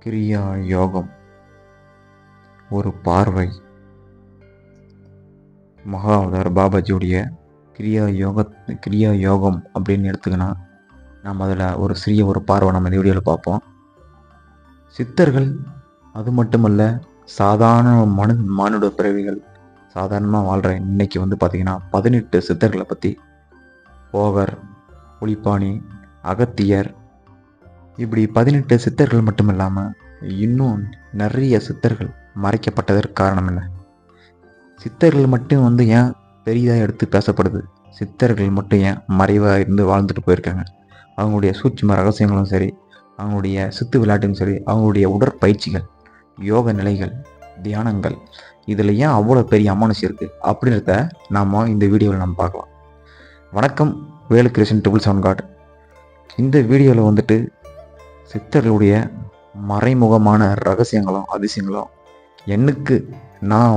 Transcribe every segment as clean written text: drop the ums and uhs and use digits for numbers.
கிரியா யோகம் ஒரு பார்வை. மகாவதார் பாபாஜியுடைய கிரியா யோகம் அப்படின்னு எடுத்துக்கினா நம்ம அதில் ஒரு சிறிய ஒரு பார்வை நம்ம இந்த வீடியோவில் பார்ப்போம். சித்தர்கள் அது மட்டுமல்ல, சாதாரண மானுட பிறவிகள் சாதாரணமாக வாழ்கிற இன்னைக்கு பார்த்திங்கன்னா 18 சித்தர்களை பற்றி, போகர், புலிப்பாணி, அகத்தியர், இப்படி 18 சித்தர்கள் மட்டும் இல்லாமல் இன்னும் நிறைய சித்தர்கள் மறைக்கப்பட்டதற்கு காரணம் என்ன? சித்தர்கள் மட்டும் ஏன் பெரிதாக எடுத்து பேசப்படுது? சித்தர்கள் மட்டும் ஏன் மறைவாக இருந்து வாழ்ந்துட்டு போயிருக்காங்க? அவங்களுடைய சூட்சும ரகசியங்களும் சரி, அவங்களுடைய சித்து விளையாட்டும் சரி, அவங்களுடைய உடற்பயிற்சிகள், யோக நிலைகள், தியானங்கள், இதில் ஏன் அவ்வளோ பெரிய அமானுஷம் இருக்குது அப்படின்றத நாம் இந்த வீடியோவில் நம்ம பார்க்கலாம். வணக்கம், வேலு கிருஷ்ணன் 777 காட். இந்த வீடியோவில் சித்தர்களுடைய மறைமுகமான ரகசியங்களும் அதிசயங்களும் நான்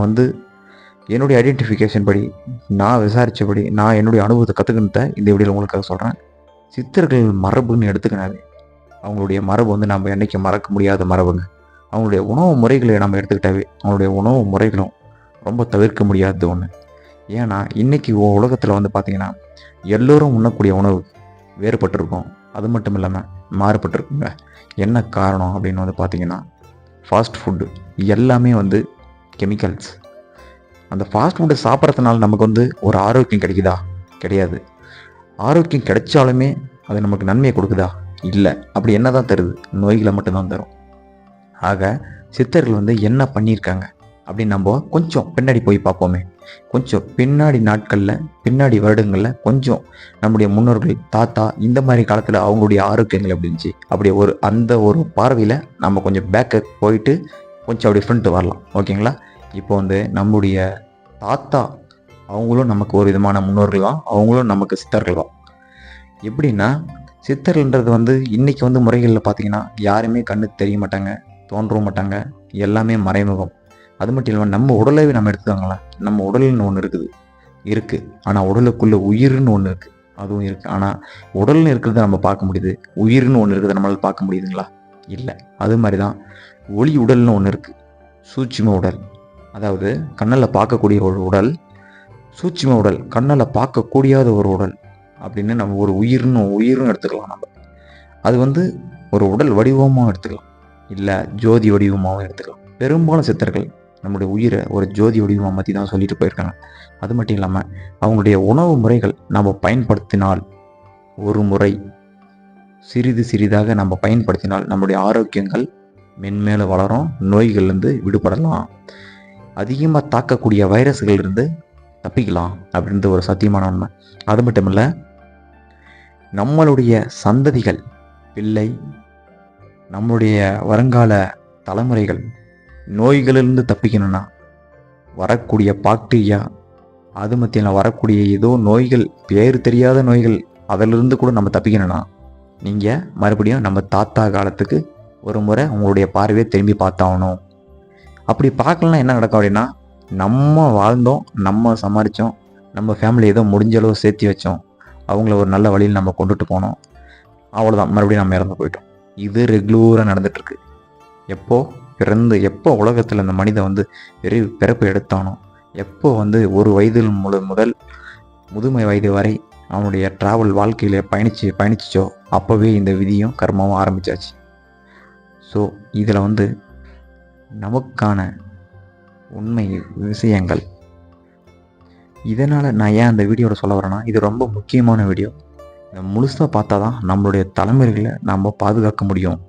என்னுடைய ஐடென்டிஃபிகேஷன் படி, நான் விசாரித்தபடி, நான் என்னுடைய அனுபவத்தை கற்றுக்கிட்ட இந்த வீடியோவில் உங்களுக்காக சொல்கிறேன். சித்தர்கள் மரபுன்னு எடுத்துக்கினாலே அவங்களுடைய மரபு நம்ம என்றைக்கு மறக்க முடியாத மரபுங்க. அவங்களுடைய உணவு முறைகளை நம்ம எடுத்துக்கிட்டாவே அவங்களுடைய உணவு முறைகளும் ரொம்ப தவிர்க்க முடியாதது ஒன்று. ஏன்னா இன்றைக்கி உலகத்தில் பார்த்திங்கன்னா எல்லோரும் உண்ணக்கூடிய உணவு வேறுபட்டிருக்கும். அது மட்டும் இல்லாமல் மாறுபட்டிருக்குங்க. என்ன காரணம் அப்படின்னு பார்த்திங்கன்னா, ஃபாஸ்ட் ஃபுட்டு எல்லாமே கெமிக்கல்ஸ். அந்த ஃபாஸ்ட் ஃபுட்டை சாப்பிட்றதுனால நமக்கு ஒரு ஆரோக்கியம் கிடைக்குதா? கிடையாது. ஆரோக்கியம் கிடைச்சாலுமே அது நமக்கு நன்மையை கொடுக்குதா? இல்லை. அப்படி என்ன தான் தருது? நோய்களை மட்டும்தான் தரும். ஆக சித்தர்கள் என்ன பண்ணியிருக்காங்க அப்படின்னு நம்ம கொஞ்சம் பின்னாடி போய் பார்ப்போமே. கொஞ்சம் பின்னாடி நாட்களில், பின்னாடி வருடங்களில், கொஞ்சம் நம்முடைய முன்னோர்கள், தாத்தா, இந்த மாதிரி காலத்தில் அவங்களுடைய ஆரோக்கியங்கள் எப்படி இருந்துச்சு, அப்படி அந்த ஒரு பார்வையில் நம்ம கொஞ்சம் பேக்க போயிட்டு கொஞ்சம் அப்படி ஃப்ரண்ட்டு வரலாம். ஓகேங்களா? இப்போ நம்முடைய தாத்தா அவங்களும் நமக்கு ஒரு விதமான முன்னோர்கள் தான், அவங்களும் நமக்கு சித்தர்கள் தான். எப்படின்னா, சித்தர்கள்ன்றது இன்றைக்கி முறைகளில் பார்த்திங்கன்னா யாருமே கண்ணுக்கு தெரிய மாட்டாங்க, தோன்றவும் மாட்டாங்க, எல்லாமே மறைமுகம். அது மட்டும் இல்லாமல் நம்ம உடலையே நம்ம எடுத்துக்காங்களேன். நம்ம உடல்னு ஒன்று இருக்குது. ஆனால் உடலுக்குள்ளே உயிர்னு ஒன்று இருக்குது, அதுவும் இருக்குது. ஆனால் உடல்னு இருக்கிறத நம்ம பார்க்க முடியுது, உயிர்னு ஒன்று இருக்கிறத நம்மளால் பார்க்க முடியுதுங்களா? இல்லை. அது மாதிரி தான் ஒளி உடல்னு ஒன்று இருக்குது, சூட்சும உடல். அதாவது கண்ணில் பார்க்கக்கூடிய ஒரு உடல், சூட்சும உடல், கண்ணில் பார்க்கக்கூடியாத ஒரு உடல் அப்படின்னு நம்ம ஒரு உயிர்னு எடுத்துக்கலாம். நம்ம அது ஒரு உடல் வடிவமாகவும் எடுத்துக்கலாம், இல்லை ஜோதி வடிவமாகவும் எடுத்துக்கலாம். பெரும்பாலும் சித்தர்கள் நம்முடைய உயிரை ஒரு ஜோதி வடிவமாக பற்றி தான் சொல்லிட்டு போயிருக்காங்க. அது மட்டும் இல்லாமல் அவங்களுடைய உணவு முறைகள் நம்ம பயன்படுத்தினால், ஒரு முறை சிறிது சிறிதாக நம்ம பயன்படுத்தினால் நம்முடைய ஆரோக்கியங்கள் மென்மேல வளரும், நோய்கள்லேருந்து விடுபடலாம், அதிகமாக தாக்கக்கூடிய வைரஸ்கள்லேருந்து தப்பிக்கலாம் அப்படின்றது ஒரு சத்தியமான உண்மை. அது மட்டும் இல்லை, நம்மளுடைய சந்ததிகள், பிள்ளை, நம்மளுடைய வருங்கால தலைமுறைகள் நோய்களிலிருந்து தப்பிக்கணும்னா, வரக்கூடிய பாக்டீரியா, அது மத்தியில் வரக்கூடிய ஏதோ நோய்கள், பேர் தெரியாத நோய்கள், அதிலிருந்து கூட நம்ம தப்பிக்கணும்னா நீங்கள் மறுபடியும் நம்ம தாத்தா காலத்துக்கு ஒரு முறை உங்களுடைய பார்வையை திரும்பி பார்த்தாகணும். அப்படி பார்க்கலாம் என்ன நடக்கும் அப்படின்னா, நம்ம வாழ்ந்தோம், நம்ம சமாளித்தோம், நம்ம ஃபேமிலி ஏதோ முடிஞ்ச அளவு சேர்த்து வச்சோம், அவங்கள ஒரு நல்ல வழியில் நம்ம கொண்டுட்டு போனோம், அவ்வளோதான், மறுபடியும் நம்ம இறந்து போயிட்டோம். இது ரெகுலராக நடந்துகிட்ருக்கு. எப்போ உலகத்தில் அந்த மனிதன் பிறப்பு எடுத்தானோ, எப்போ ஒரு வயதில் முதல் முதுமை வயது வரை அவனுடைய ட்ராவல் வாழ்க்கையில் பயணிச்சிச்சோ அப்போவே இந்த விதியும் கர்மாவும் ஆரம்பித்தாச்சு. ஸோ இதில் நமக்கான உண்மை விஷயங்கள். இதனால் நான் ஏன் அந்த வீடியோவில் சொல்ல வரேன்னா, இது ரொம்ப முக்கியமான வீடியோ. இதை முழுசாக பார்த்தா தான் நம்மளுடைய தலைமுறைகளை நம்ம பாதுகாக்க முடியும்.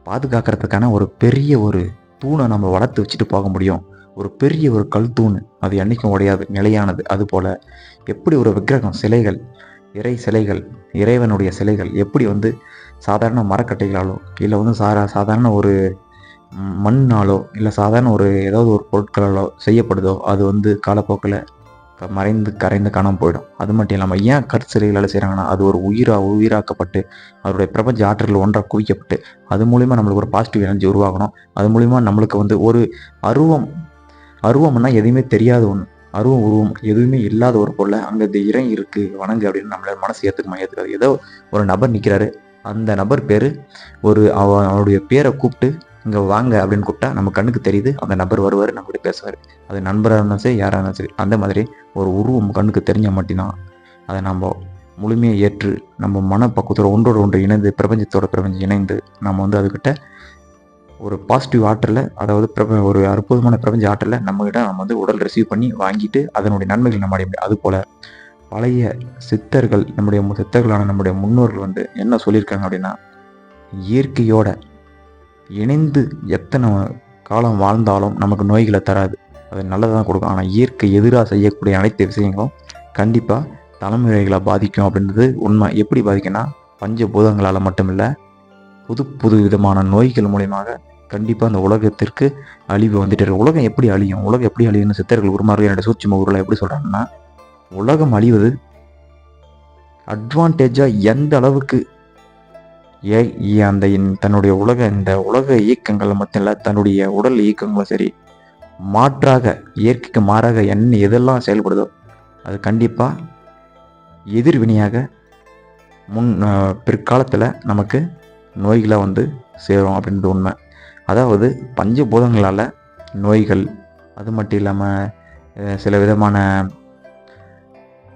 பாதுகாக்கிறதுக்கான ஒரு பெரிய ஒரு தூணை நம்ம வளர்த்து வச்சுட்டு போக முடியும். ஒரு பெரிய ஒரு கல் தூண், அது என்றைக்கும் உடையாது, நிலையானது. அதுபோல் எப்படி ஒரு விக்கிரகம், சிலைகள், இறை சிலைகள், இறைவனுடைய சிலைகள் எப்படி சாதாரண மரக்கட்டைகளாலோ, இல்லை சாதாரண ஒரு மண்ணாலோ, இல்லை சாதாரண ஒரு ஏதாவது ஒரு பொருட்களாலோ செய்யப்படுதோ, அது காலப்போக்கில் கரைந்து காணாமல் போயிடும். அது மட்டும் இல்லாமல் ஏன் கற்சிலைகளால் செய்கிறாங்கன்னா, அது ஒரு உயிராக்கப்பட்டு அதோடைய பிரபஞ்ச ஆற்றல்கள் ஒன்றாக குவிக்கப்பட்டு அது மூலிமா நம்மளுக்கு ஒரு பாசிட்டிவ் எனர்ஜி உருவாகணும். அது மூலிமா நம்மளுக்கு ஒரு அருவம்னா எதுவுமே தெரியாத ஒன்று, உருவம் எதுவுமே இல்லாத ஒரு பொருளை அங்கே இந்த இறை இருக்குது, வணங்கு அப்படின்னு நம்மளோட மனசு ஏற்றுக்காது. ஏதோ ஒரு நபர் நிற்கிறாரு, அந்த நபர் பேர் அவனுடைய பேரை கூப்பிட்டு இங்கே வாங்க அப்படின்னு கூப்பிட்டா நம்ம கண்ணுக்கு தெரியுது, அந்த நபர் வருவார், நம்மகிட்ட பேசுவார். அது நண்பராக இருந்தாலும் சரி, யாராக இருந்தாலும் சரி. அந்த மாதிரி ஒரு உருவம் கண்ணுக்கு தெரிஞ்ச மட்டும்தான் அதை நம்ம முழுமையாக ஏற்று நம்ம மனப்பக்குவத்தோட ஒன்றோடு ஒன்று இணைந்து பிரபஞ்சத்தோட பிரபஞ்சம் இணைந்து நம்ம வந்து அதுக்கிட்ட ஒரு பாசிட்டிவ் ஆற்றலை, அதாவது ஒரு அற்புதமான பிரபஞ்ச ஆற்றலை நம்மகிட்ட நம்ம வந்து உடல் ரிசீவ் பண்ணி வாங்கிட்டு அதனுடைய நன்மைகள் நம்ம அடைய முடியும். அதுபோல் பழைய சித்தர்களான நம்முடைய முன்னோர்கள் வந்து என்ன சொல்லியிருக்காங்க அப்படின்னா, இயற்கையோட இணைந்து எத்தனை காலம் வாழ்ந்தாலும் நமக்கு நோய்களை தராது, அது நல்லதாக தான் கொடுக்கும். ஆனால் இயற்கை எதிராக செய்யக்கூடிய அனைத்து விஷயங்களும் கண்டிப்பாக தலைமுறைகளை பாதிக்கும் அப்படின்றது உண்மை. எப்படி பாதிக்கும்னா, பஞ்சபூதங்களால் மட்டுமில்லை, புது விதமான நோய்கள் மூலியமாக கண்டிப்பாக அந்த உலகத்திற்கு அழிவு வந்துட்டு இருக்கு. உலகம் எப்படி அழியும்னு சித்தர்கள் குருமார்கள் என்னுடைய சூட்சும ஊரில் எப்படி சொல்கிறாங்கன்னா, உலகம் அழிவது அட்வான்டேஜாக எந்த அளவுக்கு அந்த தன்னுடைய இந்த உலக இயக்கங்களை மட்டும் இல்லை, தன்னுடைய உடல் இயக்கங்களும் சரி, மாற்றாக இயற்கைக்கு மாறாக எதெல்லாம் செயல்படுதோ அது கண்டிப்பாக எதிர்வினையாக பிற்காலத்தில் நமக்கு நோய்களை வந்து சேரும் அப்படின்றது உண்மை. அதாவது பஞ்சபூதங்களால் நோய்கள், அது மட்டும் இல்லாமல் சில விதமான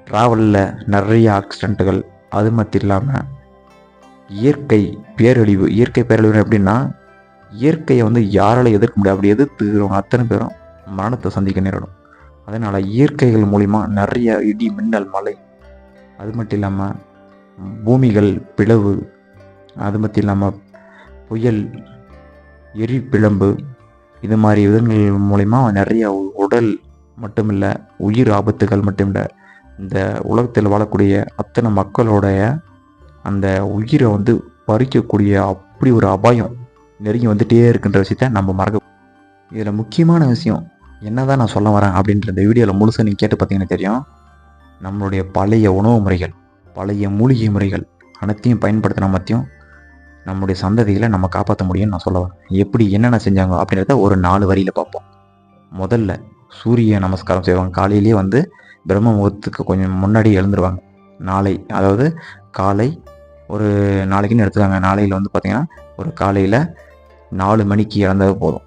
ட்ராவலில் நிறைய ஆக்சிடெண்ட்டுகள், அது மட்டும் இல்லாமல் இயற்கை பேரழிவு எப்படின்னா, இயற்கையை வந்து யாரால எதிர்க்க முடியாது, அப்படி எதிர்த்துக்கிறவங்க அத்தனை பேரும் மரணத்தை சந்திக்க நேரிடும். அதனால் இயற்கைகள் மூலிமா நிறைய இடி, மின்னல், மழை, அது மட்டும் இல்லாமல் பூமிகள் பிளவு, அது மட்டும் இல்லாமல் புயல், எரிப்பிழம்பு, இது மாதிரி விதங்கள் மூலிமா நிறைய உடல் மட்டுமில்லை, உயிர் ஆபத்துகள் மட்டுமில்லை, இந்த உலகத்தில் வாழக்கூடிய அத்தனை மக்களுடைய அந்த உயிரை வந்து பறிக்கக்கூடிய அப்படி ஒரு அபாயம் நெருங்கி வந்துட்டே இருக்குன்ற விஷயத்த நம்ம மறக்க. இதில் முக்கியமான விஷயம் என்னதான் நான் சொல்ல வரேன் அப்படின்ற இந்த வீடியோவில் முழுசாக நீங்கள் கேட்டு பார்த்தீங்கன்னா தெரியும். நம்மளுடைய பழைய உணவு முறைகள், பழைய மூலிகை முறைகள் அனைத்தையும் பயன்படுத்தின மத்தியும் நம்முடைய சந்ததிகளை நம்ம காப்பாற்ற முடியும்னு நான் சொல்ல வரேன். எப்படி என்னென்ன செஞ்சாங்க அப்படின்றத ஒரு 4 வரியில் பார்ப்போம். முதல்ல சூரிய நமஸ்காரம் செய்வாங்க. காலையிலேயே வந்து பிரம்ம முகூர்த்தத்துக்கு கொஞ்சம் முன்னாடி எழுந்துருவாங்க. அதாவது காலை ஒரு நாளைக்குன்னு எடுத்துக்காங்க. நாளையில் வந்து பார்த்திங்கன்னா ஒரு காலையில் 4 மணிக்கு எழுந்தது போதும்.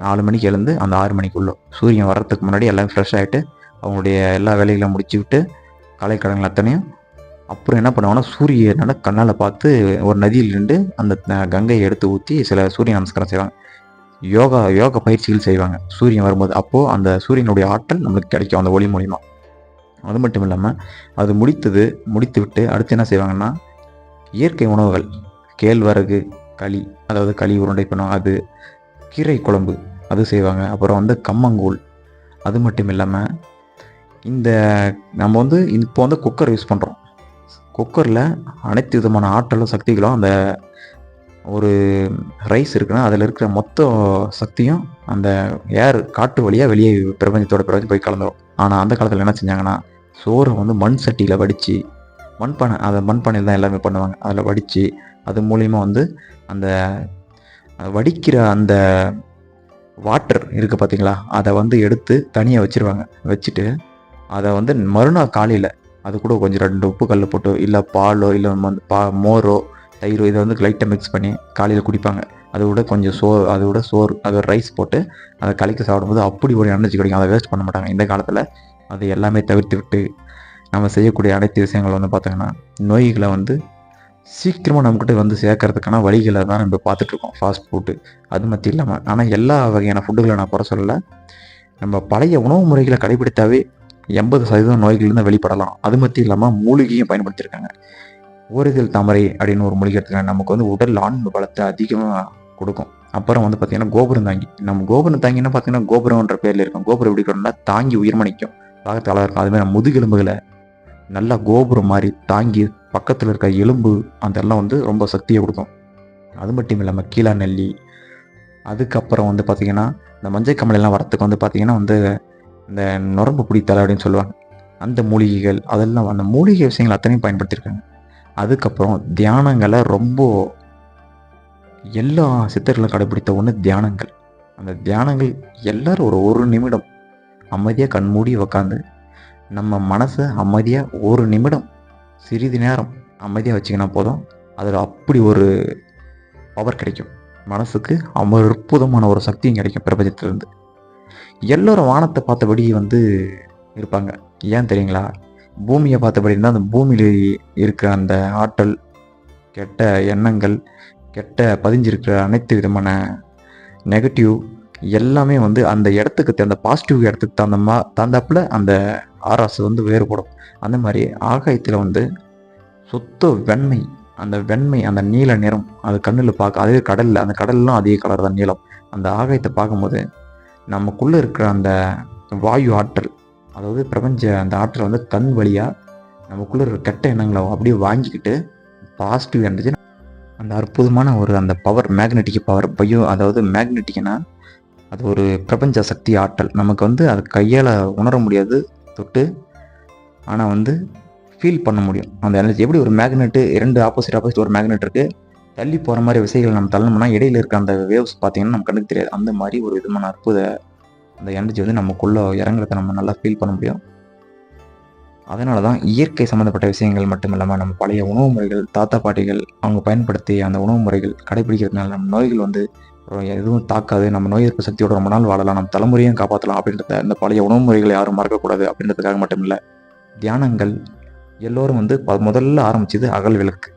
4 மணிக்கு எழுந்து அந்த 6 மணிக்குள்ளே சூரியன் வர்றதுக்கு முன்னாடி எல்லாம் ஃப்ரெஷ் ஆகிட்டு அவங்களுடைய எல்லா வேலைகளும் முடிச்சுக்கிட்டு காலை கடன்கள் அத்தனையும் அப்புறம் என்ன பண்ணுவாங்கன்னா, சூரியனோட கண்ணால் பார்த்து ஒரு நதியில் நின்று அந்த கங்கையை எடுத்து ஊற்றி சில சூரிய நமஸ்காரம் செய்வாங்க. யோகா பயிற்சிகள் செய்வாங்க சூரியன் வரும்போது. அப்போது அந்த சூரியனுடைய ஆற்றல் நம்மளுக்கு கிடைக்கும் அந்த ஒளி மூலிமா. அது மட்டும் இல்லாமல் அது முடித்து விட்டு அடுத்து என்ன செய்வாங்கன்னா, இயற்கை உணவுகள், கேழ்வரகு களி, அதாவது களி உருண்டை பண்ணுவாங்க, அது கீரை குழம்பு அது செய்வாங்க. அப்புறம் வந்து கம்மங்கூழ். அது மட்டும் இல்லாமல் நம்ம வந்து இப்போ வந்து குக்கர் யூஸ் பண்ணுறோம். குக்கரில் அனைத்து விதமான ஆற்றலும் சக்திகளும் அந்த ஒரு ரைஸ் இருக்குன்னா அதில் இருக்கிற மொத்த சக்தியும் அந்த காற்று வழியாக வெளியே பிரபஞ்சத்தோட பிரபஞ்சம் போய் கலந்துடும். ஆனால் அந்த காலத்தில் என்ன செஞ்சாங்கன்னா, சோறை வந்து மண் சட்டியில் வடித்து, மண்பானையில் தான் எல்லாமே பண்ணுவாங்க. அதில் வடித்து அது மூலிமா வந்து அந்த வடிக்கிற அந்த வாட்டர் இருக்குது பார்த்தீங்களா, அதை வந்து எடுத்து தனியாக வச்சுட்டு அதை வந்து மறுநாள் காலையில் அது கூட கொஞ்சம் 2 உப்பு கல் போட்டு, இல்லை பாலோ, இல்லை மோரோ, தயிரோ, இதை வந்து லைட்டாக மிக்ஸ் பண்ணி காலையில் குடிப்பாங்க. அதோட கொஞ்சம் சோறு, அது ரைஸ் போட்டு அதை கலக்கி சாப்பிடும்போது அப்படி ஒரு எனர்ஜி கிடைக்கும். அதை வேஸ்ட் பண்ண மாட்டாங்க. இந்த காலத்தில் அது எல்லாமே தவிர்த்து விட்டு நம்ம செய்யக்கூடிய அனைத்து விஷயங்கள் வந்து பார்த்திங்கன்னா, நோய்களை வந்து சீக்கிரமாக நம்மக்கிட்ட வந்து சேர்க்கறதுக்கான வழிகளை தான் நம்ம பார்த்துட்ருக்கோம். ஃபாஸ்ட் ஃபுட்டு அது மட்டும் இல்லாமல், ஆனால் எல்லா வகையான ஃபுட்டுகளை நான் குறை சொல்லலை. நம்ம பழைய உணவு முறைகளை கடைபிடித்தாவே 80% நோய்கள்லேருந்து வெளிப்படலாம். அது மட்டும் இல்லாமல் மூலிகையும் பயன்படுத்தியிருக்காங்க. ஓரிதழ் தாமரை அப்படின்னு ஒரு மூலிகை எடுத்துக்காங்க. நமக்கு வந்து உடல் ஆன்ம பலத்தை அதிகமாக கொடுக்கும். அப்புறம் வந்து பார்த்திங்கன்னா கோபுரம் தாங்கி. நம்ம கோபுரம் தாங்கினா பார்த்திங்கன்னா கோபுரம்ன்ற பேரில் இருக்கும். கோபுரம் எப்படி இருக்கணும்னா தாங்கி உயிர்மணிக்கும், பார்க்கறதுக்கு அழகாக இருக்கும். அதுமாதிரி முதுகெலும்புகளை நல்லா கோபுரம் மாதிரி தாங்கி பக்கத்தில் இருக்க எலும்பு அதெல்லாம் வந்து ரொம்ப சக்தியை கொடுக்கும். அது மட்டும் இல்லாமல் கீழா நெல்லி, அதுக்கப்புறம் வந்து பார்த்திங்கன்னா இந்த மஞ்சள் கமலெல்லாம் வரத்துக்கு வந்து பார்த்திங்கன்னா வந்து இந்த நுரம்பு பிடித்தலை அப்படின்னு சொல்லுவாங்க. அந்த மூலிகைகள் அதெல்லாம் அந்த மூலிகை விஷயங்கள் அத்தனையும் பயன்படுத்தியிருக்காங்க. அதுக்கப்புறம் தியானங்களை ரொம்ப எல்லா சித்தர்களும் கடைபிடித்த ஒன்று தியானங்கள். அந்த தியானங்கள் எல்லோரும் ஒரு நிமிடம் அமைதியாக கண்மூடி உக்காந்து நம்ம மனசை அமைதியாக 1 நிமிடம் சிறிது நேரம் அமைதியாக வச்சிங்கன்னா போதும், அதில் அப்படி ஒரு பவர் கிடைக்கும். மனசுக்கு அற்புதமான ஒரு சக்தியும் கிடைக்கும் பிரபஞ்சத்திலிருந்து. எல்லோரும் வானத்தை பார்த்தபடி இருப்பாங்க. ஏன் தெரியுங்களா? பூமியை பார்த்தபடி இருந்தால் அந்த பூமியில் இருக்கிற அந்த ஆற்றல், கெட்ட எண்ணங்கள், கெட்ட பதிஞ்சிருக்கிற அனைத்து விதமான நெகட்டிவ் எல்லாமே அந்த இடத்துக்கு அந்த பாசிட்டிவ் இடத்துக்கு தகுந்தாப்புல அந்த ஆராசு வேறுபடும். அந்த மாதிரி ஆகாயத்தில் சுத்த வெண்மை, அந்த வெண்மை, அந்த நீல நிறம் அது கண்ணில் பார்க்க, அதே கடலில், அந்த கடல்லாம் அதே கலர் தான் நீளம். அந்த ஆகாயத்தை பார்க்கும்போது நமக்குள்ளே இருக்கிற அந்த வாயு ஆற்றல், அதாவது பிரபஞ்ச அந்த ஆற்றல் கண் வழியாக நமக்குள்ளே இருக்கிற கெட்ட எண்ணங்களை அப்படியே வாங்கிக்கிட்டு பாசிட்டிவ் எனர்ஜி, அந்த அற்புதமான அந்த பவர், மேக்னெட்டிக் பவர், அதாவது மேக்னெட்டிக்னா அது ஒரு பிரபஞ்ச சக்தி ஆற்றல். நமக்கு அது கையால் உணர முடியாது தொட்டு, ஆனால் ஃபீல் பண்ண முடியும் அந்த எனர்ஜி. எப்படி ஒரு மேக்னெட்டு, 2 ஆப்போசிட் ஒரு மேக்னெட் இருக்குது, தள்ளி போகிற மாதிரி விசைகள் நம்ம தள்ளணும்னா இடையில இருக்க அந்த வேவ்ஸ் பார்த்தீங்கன்னா நம்ம கண்ணுக்கு தெரியாது. அந்த மாதிரி ஒரு விதமான அற்புத அந்த எனர்ஜி நமக்குள்ளே இறங்குறத நம்ம நல்லா ஃபீல் பண்ண முடியும். அதனால தான் இயற்கை சம்மந்தப்பட்ட விஷயங்கள் மட்டும் இல்லாமல் நம்ம பழைய உணவு முறைகள், தாத்தா பாட்டிகள் அவங்க பயன்படுத்தி அந்த உணவு முறைகள் கடைபிடிக்கிறதுனால நம்ம நோய்கள் எதுவும் தாக்காது, நம்ம நோய் எதிர்ப்பு சக்தியோட ரொம்ப நாள் வாழலாம், நம்ம தலைமுறையும் காப்பாற்றலாம் அப்படின்றத இந்த பழைய உணவு முறைகளை யாரும் மறக்கக்கூடாது அப்படின்றதுக்காக மட்டும் இல்லை. தியானங்கள் எல்லோரும் முதல்ல ஆரம்பிச்சது அகல் விளக்கு,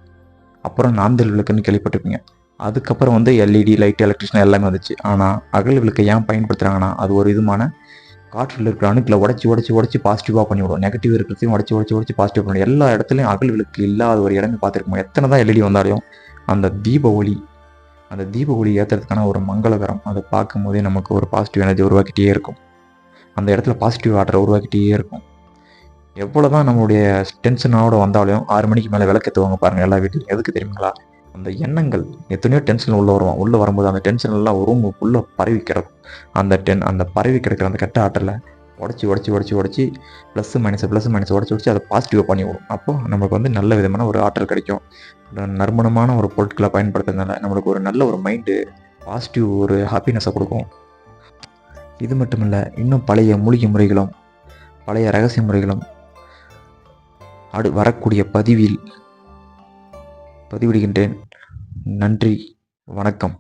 அப்புறம் நாந்தல் விளக்குன்னு கேள்விப்பட்டிருப்பீங்க. அதுக்கப்புறம் எல்இடி லைட், எலக்ட்ரிஷன் எல்லாமே வந்துச்சு. ஆனால் அகல் விளக்கை ஏன் பயன்படுத்துகிறாங்கன்னா அது ஒரு விதமான காற்றில் இருக்கிற அணுக்களை உடச்சி பாசிட்டிவாக பண்ணிவிடும். நெகட்டிவ் இருக்கிறதையும் உடச்சி பாசிட்டிவ் பண்ணிவிடும். எல்லா இடத்துலையும் அகல் விளக்கு இல்லாத ஒரு இடமே பார்த்துருக்கோம். எத்தனை தான் எல்இடி வந்தாலும் அந்த தீப ஒளி ஏற்றுறதுக்கான ஒரு மங்களகரம், அதை பார்க்கும் போதே நமக்கு ஒரு பாசிட்டிவ் எனர்ஜி உருவாக்கிட்டே இருக்கும். அந்த இடத்துல பாசிட்டிவ் ஆர்டரை உருவாக்கிட்டே இருக்கும். எவ்வளோ தான் நம்மளுடைய டென்ஷனோடு வந்தாலும் 6 மணிக்கு மேலே விளக்கேற்றுவாங்க பாருங்கள் எல்லா வீட்லையும். எதுக்கு தெரியுங்களா? அந்த எண்ணங்கள் எத்தனையோ டென்ஷன் உள்ளே வரும்போது அந்த டென்ஷன் எல்லாம் ரூமுக்குள்ளே பரவி கிடக்கும். அந்த பரவி கிடக்கிற அந்த கெட்ட ஆற்றலை உடச்சி ப்ளஸ் மைனஸ் உடச்சி அதை பாசிட்டிவாக பண்ணி விடும். அப்போது நம்மளுக்கு நல்ல விதமான ஒரு ஆற்றல் கிடைக்கும். நறுமணமான ஒரு பொருட்களை பயன்படுத்துறதுனால நம்மளுக்கு ஒரு நல்ல ஒரு மைண்டு, பாசிட்டிவ் ஒரு ஹாப்பினஸை கொடுக்கும். இது மட்டும் இல்லை, இன்னும் பழைய மூலிகை முறைகளும் பழைய ரகசிய முறைகளும் வரக்கூடிய பதிவிடுகின்றேன். நன்றி, வணக்கம்.